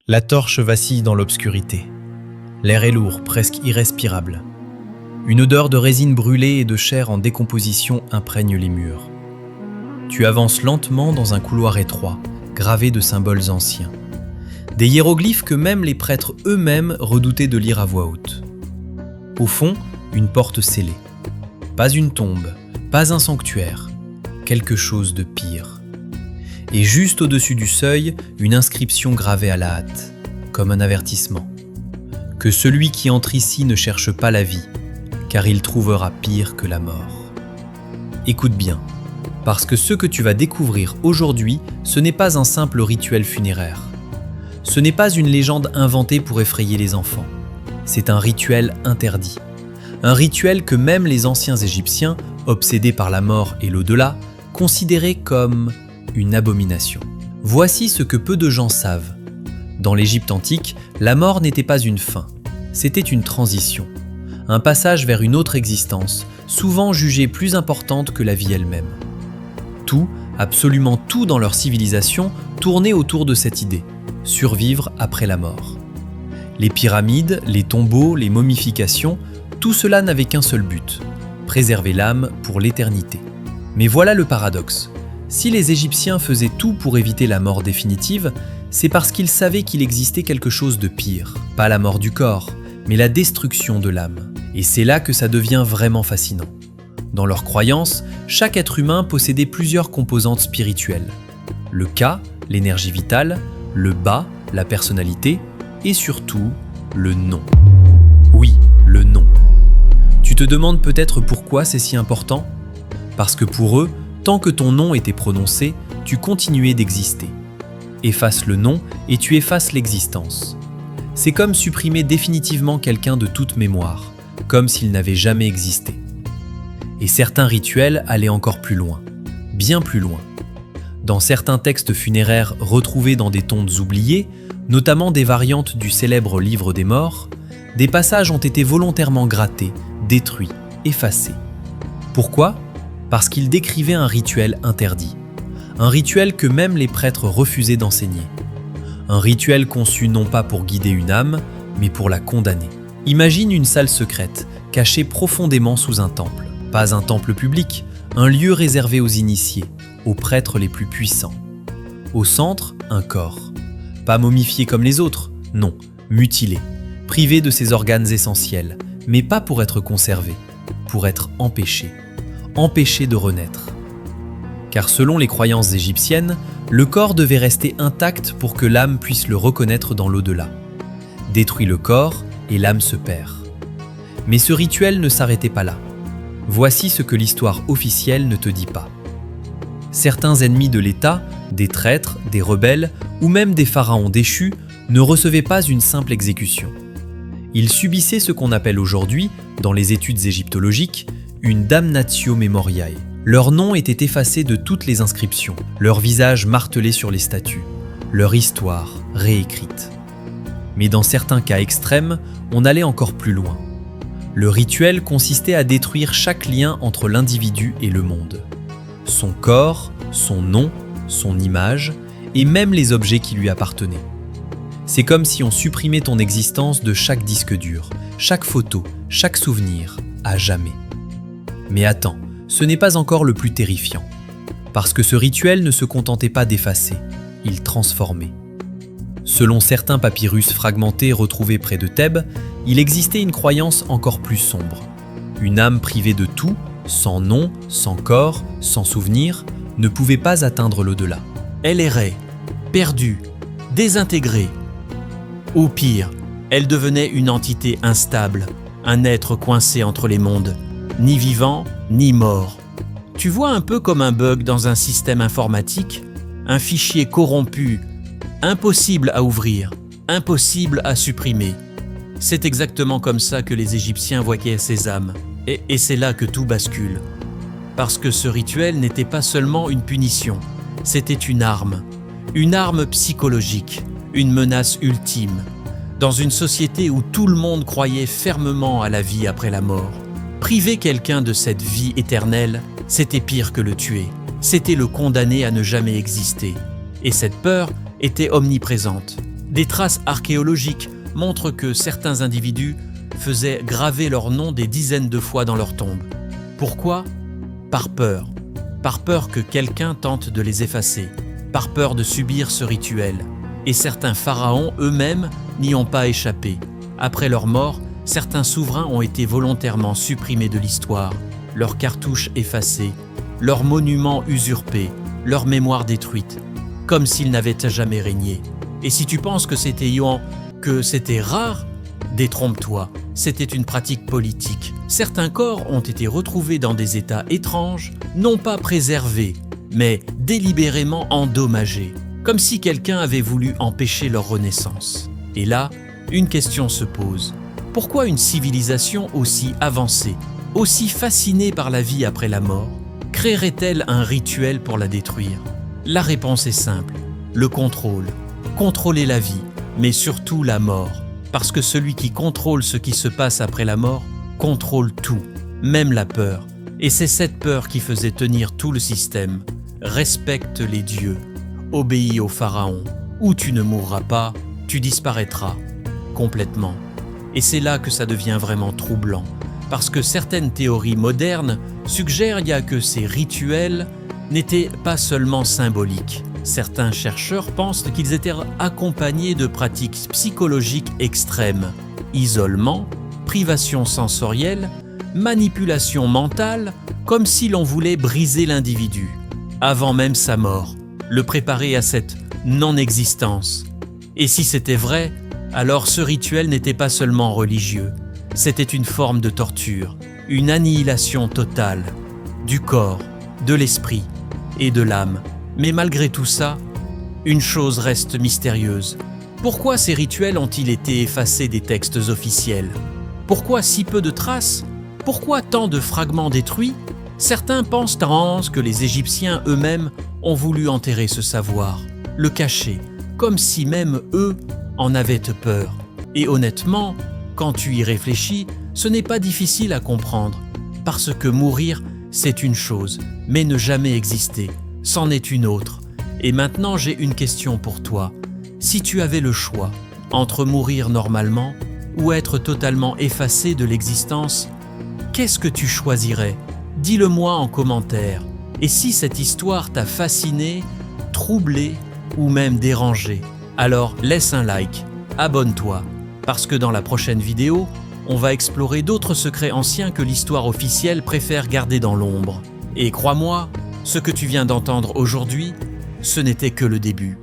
La torche vacille dans l'obscurité. L'air est lourd, presque irrespirable. Une odeur de résine brûlée et de chair en décomposition imprègne les murs. Tu avances lentement dans un couloir étroit, gravé de symboles anciens. Des hiéroglyphes que même les prêtres eux-mêmes redoutaient de lire à voix haute. Au fond, une porte scellée. Pas une tombe, pas un sanctuaire, quelque chose de pire. Et juste au-dessus du seuil, une inscription gravée à la hâte, comme un avertissement. Que celui qui entre ici ne cherche pas la vie, car il trouvera pire que la mort. Écoute bien, parce que ce que tu vas découvrir aujourd'hui, ce n'est pas un simple rituel funéraire. Ce n'est pas une légende inventée pour effrayer les enfants. C'est un rituel interdit. Un rituel que même les anciens Égyptiens, obsédés par la mort et l'au-delà, considéraient comme une abomination. Voici ce que peu de gens savent. Dans l'Égypte antique, la mort n'était pas une fin, c'était une transition, un passage vers une autre existence, souvent jugée plus importante que la vie elle-même. Tout, absolument tout dans leur civilisation, tournait autour de cette idée, survivre après la mort. Les pyramides, les tombeaux, les momifications, tout cela n'avait qu'un seul but, préserver l'âme pour l'éternité. Mais voilà le paradoxe. Si les Égyptiens faisaient tout pour éviter la mort définitive, c'est parce qu'ils savaient qu'il existait quelque chose de pire. Pas la mort du corps, mais la destruction de l'âme. Et c'est là que ça devient vraiment fascinant. Dans leurs croyances, chaque être humain possédait plusieurs composantes spirituelles. Le Ka, l'énergie vitale, le Ba, la personnalité, et surtout, le nom. Oui, le nom. Tu te demandes peut-être pourquoi c'est si important ? Parce que pour eux, tant que ton nom était prononcé, tu continuais d'exister. Efface le nom et tu effaces l'existence. C'est comme supprimer définitivement quelqu'un de toute mémoire, comme s'il n'avait jamais existé. Et certains rituels allaient encore plus loin, bien plus loin. Dans certains textes funéraires retrouvés dans des tombes oubliées, notamment des variantes du célèbre Livre des Morts, des passages ont été volontairement grattés, détruits, effacés. Pourquoi ? Parce qu'il décrivait un rituel interdit. Un rituel que même les prêtres refusaient d'enseigner. Un rituel conçu non pas pour guider une âme, mais pour la condamner. Imagine une salle secrète, cachée profondément sous un temple. Pas un temple public, un lieu réservé aux initiés, aux prêtres les plus puissants. Au centre, un corps. Pas momifié comme les autres, non, mutilé, privé de ses organes essentiels, mais pas pour être conservé, pour être empêché de renaître. Car selon les croyances égyptiennes, le corps devait rester intact pour que l'âme puisse le reconnaître dans l'au-delà. Détruit le corps et l'âme se perd. Mais ce rituel ne s'arrêtait pas là. Voici ce que l'histoire officielle ne te dit pas. Certains ennemis de l'État, des traîtres, des rebelles ou même des pharaons déchus ne recevaient pas une simple exécution. Ils subissaient ce qu'on appelle aujourd'hui, dans les études égyptologiques, une damnatio memoriae. Leurs noms étaient effacés de toutes les inscriptions, leurs visages martelés sur les statues, leur histoire réécrite. Mais dans certains cas extrêmes, on allait encore plus loin. Le rituel consistait à détruire chaque lien entre l'individu et le monde. Son corps, son nom, son image, et même les objets qui lui appartenaient. C'est comme si on supprimait ton existence de chaque disque dur, chaque photo, chaque souvenir, à jamais. Mais attends, ce n'est pas encore le plus terrifiant. Parce que ce rituel ne se contentait pas d'effacer, il transformait. Selon certains papyrus fragmentés retrouvés près de Thèbes, il existait une croyance encore plus sombre. Une âme privée de tout, sans nom, sans corps, sans souvenir, ne pouvait pas atteindre l'au-delà. Elle errait, perdue, désintégrée. Au pire, elle devenait une entité instable, un être coincé entre les mondes, ni vivant, ni mort. Tu vois un peu comme un bug dans un système informatique, un fichier corrompu, impossible à ouvrir, impossible à supprimer. C'est exactement comme ça que les Égyptiens voyaient ces âmes. Et c'est là que tout bascule. Parce que ce rituel n'était pas seulement une punition, c'était une arme psychologique, une menace ultime. Dans une société où tout le monde croyait fermement à la vie après la mort, priver quelqu'un de cette vie éternelle, c'était pire que le tuer. C'était le condamner à ne jamais exister. Et cette peur était omniprésente. Des traces archéologiques montrent que certains individus faisaient graver leur nom des dizaines de fois dans leur tombe. Pourquoi ? Par peur. Par peur que quelqu'un tente de les effacer. Par peur de subir ce rituel. Et certains pharaons eux-mêmes n'y ont pas échappé. Après leur mort, certains souverains ont été volontairement supprimés de l'histoire, leurs cartouches effacées, leurs monuments usurpés, leur mémoire détruite, comme s'ils n'avaient jamais régné. Et si tu penses que c'était rare, détrompe-toi, c'était une pratique politique. Certains corps ont été retrouvés dans des états étranges, non pas préservés, mais délibérément endommagés, comme si quelqu'un avait voulu empêcher leur renaissance. Et là, une question se pose. Pourquoi une civilisation aussi avancée, aussi fascinée par la vie après la mort, créerait-elle un rituel pour la détruire ? La réponse est simple, le contrôle. Contrôler la vie, mais surtout la mort. Parce que celui qui contrôle ce qui se passe après la mort, contrôle tout, même la peur. Et c'est cette peur qui faisait tenir tout le système. Respecte les dieux, obéis au pharaon, ou tu ne mourras pas, tu disparaîtras, complètement. Et c'est là que ça devient vraiment troublant, parce que certaines théories modernes suggèrent que ces rituels n'étaient pas seulement symboliques. Certains chercheurs pensent qu'ils étaient accompagnés de pratiques psychologiques extrêmes, isolement, privation sensorielle, manipulation mentale, comme si l'on voulait briser l'individu, avant même sa mort, le préparer à cette non-existence. Et si c'était vrai, alors ce rituel n'était pas seulement religieux, c'était une forme de torture, une annihilation totale, du corps, de l'esprit et de l'âme. Mais malgré tout ça, une chose reste mystérieuse. Pourquoi ces rituels ont-ils été effacés des textes officiels ? Pourquoi si peu de traces ? Pourquoi tant de fragments détruits ? Certains pensent que les Égyptiens eux-mêmes ont voulu enterrer ce savoir, le cacher, comme si même eux en avaient peur. Et honnêtement, quand tu y réfléchis, ce n'est pas difficile à comprendre, parce que mourir, c'est une chose, mais ne jamais exister, c'en est une autre. Et maintenant, j'ai une question pour toi. Si tu avais le choix entre mourir normalement ou être totalement effacé de l'existence, qu'est-ce que tu choisirais ? Dis-le-moi en commentaire. Et si cette histoire t'a fasciné, troublé ou même dérangé, alors laisse un like, abonne-toi, parce que dans la prochaine vidéo, on va explorer d'autres secrets anciens que l'histoire officielle préfère garder dans l'ombre. Et crois-moi, ce que tu viens d'entendre aujourd'hui, ce n'était que le début.